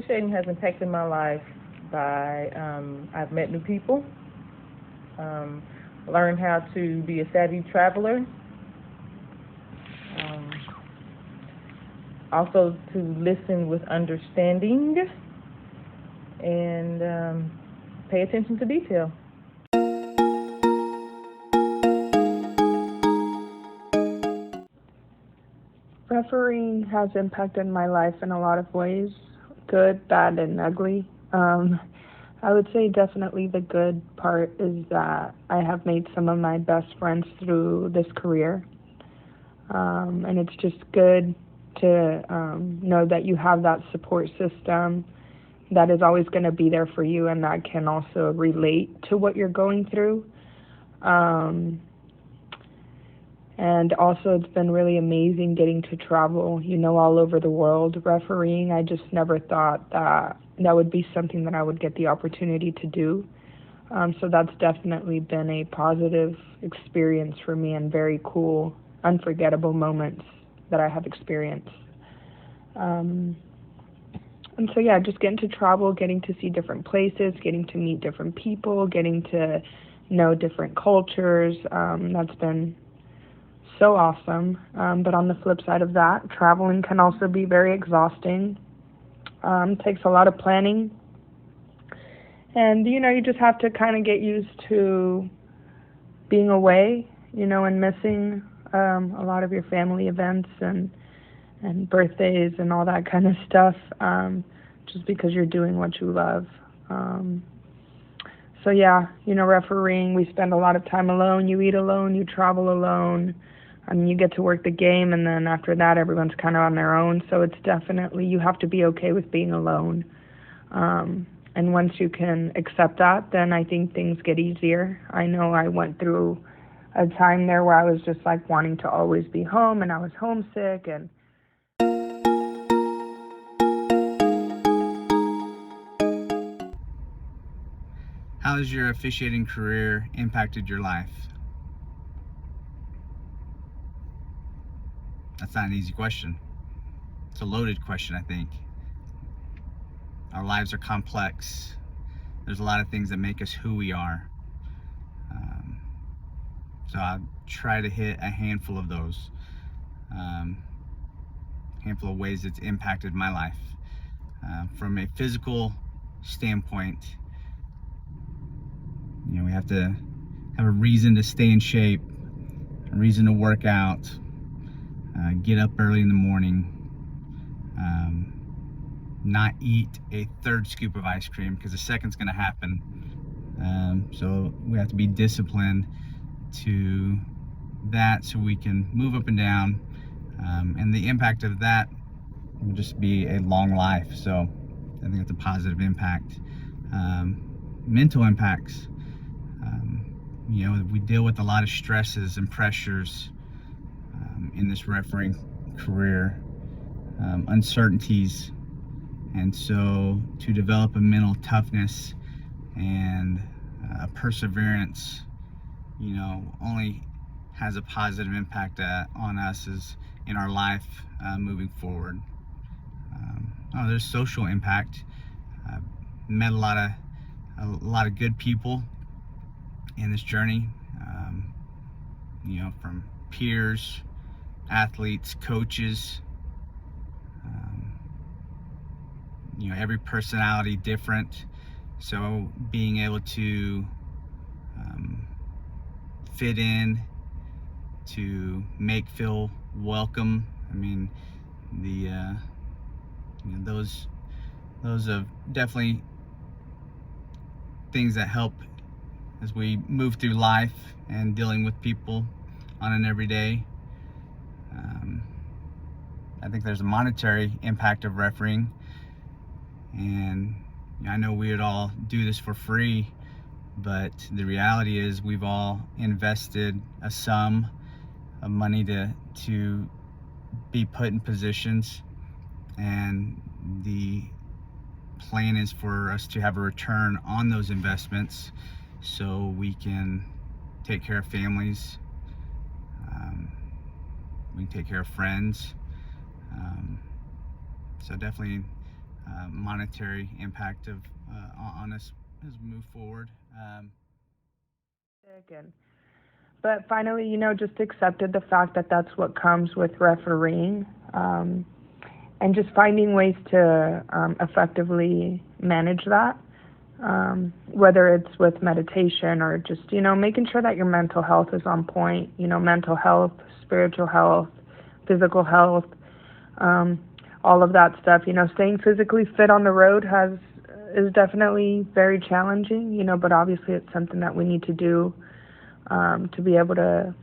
officiating has impacted my life by I've met new people, um, learned how to be a savvy traveler, um, also to listen with understanding and pay attention to detail. Refereeing has impacted my life in a lot of ways, good, bad, and ugly. I would say definitely the good part is that I have made some of my best friends through this career. And it's just good to know that you have that support system that is always going to be there for you and that can also relate to what you're going through. Um, And also, it's been really amazing getting to travel, all over the world refereeing. I just never thought that that would be something that I would get the opportunity to do. So that's definitely been a positive experience for me and very cool, unforgettable moments that I have experienced. Um, and so, yeah, just getting to travel, getting to see different places, getting to meet different people, getting to know different cultures, that's been so awesome. But on the flip side of that, traveling can also be very exhausting. Takes a lot of planning. And, you just have to kind of get used to being away, and missing a lot of your family events and birthdays and all that kind of stuff, just because you're doing what you love. So, yeah, refereeing, we spend a lot of time alone. You eat alone, you travel alone. I mean, you get to work the game, and then after that, everyone's kind of on their own. So it's definitely, you have to be okay with being alone. And once you can accept that, then I think things get easier. I know I went through a time there where I was just like wanting to always be home, and I was homesick. And How has your officiating career impacted your life? That's not an easy question. It's a loaded question, I think. Our lives are complex. There's a lot of things that make us who we are. So I'll try to hit a handful of those. Handful of ways it's impacted my life. From a physical standpoint, we have to have a reason to stay in shape, a reason to work out, get up early in the morning, not eat a third scoop of ice cream because the second's going to happen. So we have to be disciplined to that so we can move up and down, and the impact of that will just be a long life. So I think it's a positive impact. Mental impacts, we deal with a lot of stresses and pressures in this refereeing career, uncertainties, and so to develop a mental toughness and a perseverance, only has a positive impact on us as in our life moving forward. There's social impact. I've met a lot of good people in this journey, from peers, athletes, coaches. Every personality different, so being able to fit in, to make feel welcome. I mean, those are definitely things that help as we move through life and dealing with people on an everyday. I think there's a monetary impact of refereeing, and I know we would all do this for free, but the reality is we've all invested a sum of money to be put in positions, and the plan is for us to have a return on those investments so we can take care of families, we can take care of friends. So definitely monetary impact of on us as we move forward. But finally, just accepted the fact that that's what comes with refereeing, and just finding ways to effectively manage that, whether it's with meditation or just, making sure that your mental health is on point, mental health, spiritual health, physical health, all of that stuff. Staying physically fit on the road is definitely very challenging, but obviously it's something that we need to do to be able to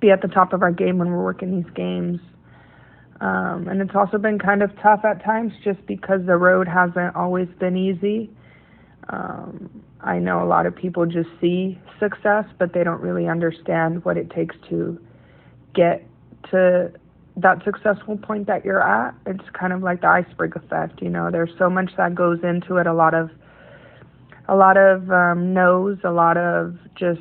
be at the top of our game when we're working these games. And it's also been kind of tough at times just because the road hasn't always been easy. I know a lot of people just see success, but they don't really understand what it takes to get to that successful point that you're at. It's kind of like the iceberg effect, there's so much that goes into it, a lot of no's, a lot of just,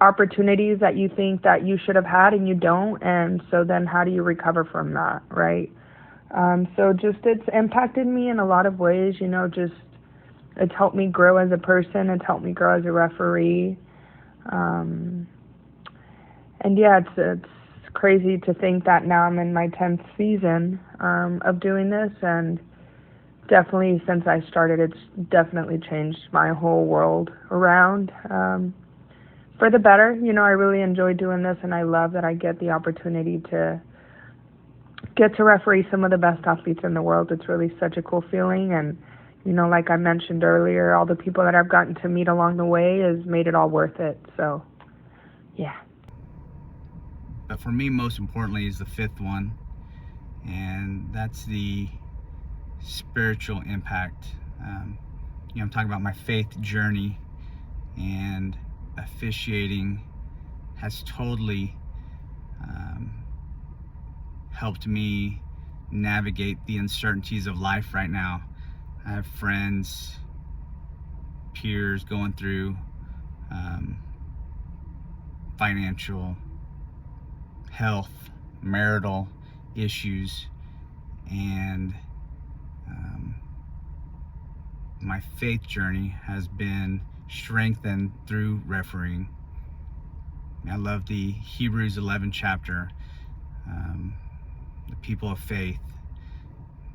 opportunities that you think that you should have had and you don't, and so then how do you recover from that, right? So just it's impacted me in a lot of ways, just it's helped me grow as a person, it's helped me grow as a referee. And yeah, it's crazy to think that now I'm in my 10th season of doing this, and definitely since I started, it's definitely changed my whole world around for the better. I really enjoy doing this, and I love that I get the opportunity to get to referee some of the best athletes in the world. It's really such a cool feeling, and like I mentioned earlier, all the people that I've gotten to meet along the way has made it all worth it. So yeah. But for me, most importantly, is the fifth one, and that's the spiritual impact. I'm talking about my faith journey, and officiating has totally helped me navigate the uncertainties of life right now. I have friends, peers going through financial, health, marital issues, and my faith journey has been strengthened through refereeing. I love the Hebrews 11 chapter, the people of faith,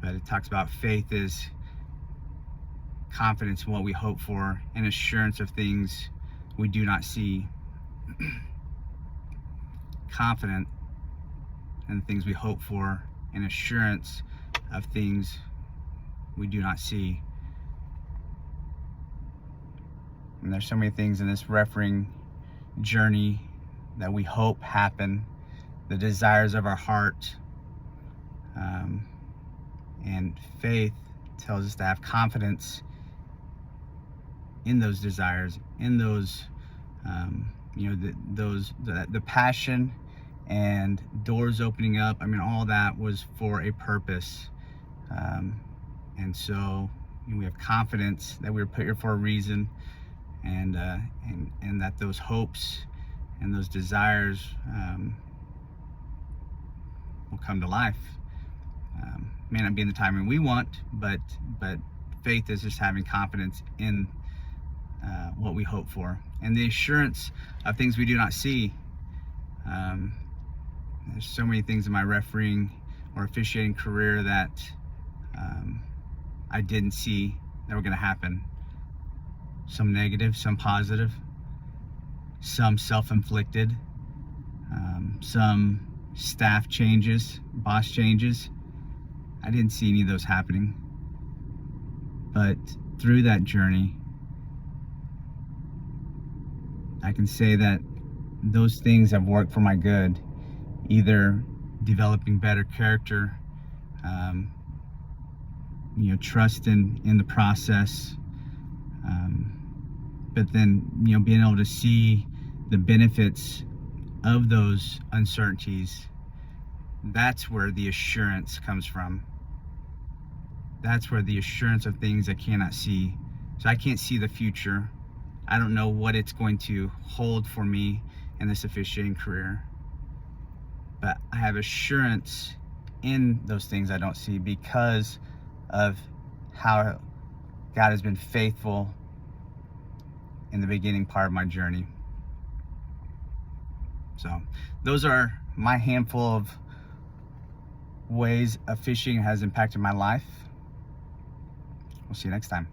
but it talks about faith is confidence in what we hope for and assurance of things we do not see. Confident in things we hope for and assurance of things we do not see. And there's so many things in this refereeing journey that we hope happen, the desires of our heart, and faith tells us to have confidence in those desires, in those, the passion and doors opening up. All that was for a purpose, and so we have confidence that we were put here for a reason, and that those hopes and those desires will come to life. May not be in the timing we want, but faith is just having confidence in what we hope for, and the assurance of things we do not see. There's so many things in my refereeing or officiating career that I didn't see that were going to happen. Some negative, some positive, some self-inflicted, some staff changes, boss changes. I didn't see any of those happening. But through that journey, I can say that those things have worked for my good, either developing better character, trust in the process, but then being able to see the benefits of those uncertainties. That's where the assurance comes from. That's where the assurance of things I cannot see. So I can't see the future. I don't know what it's going to hold for me in this officiating career, but I have assurance in those things I don't see because of how God has been faithful in the beginning part of my journey. So those are my handful of ways fishing has impacted my life. We'll see you next time.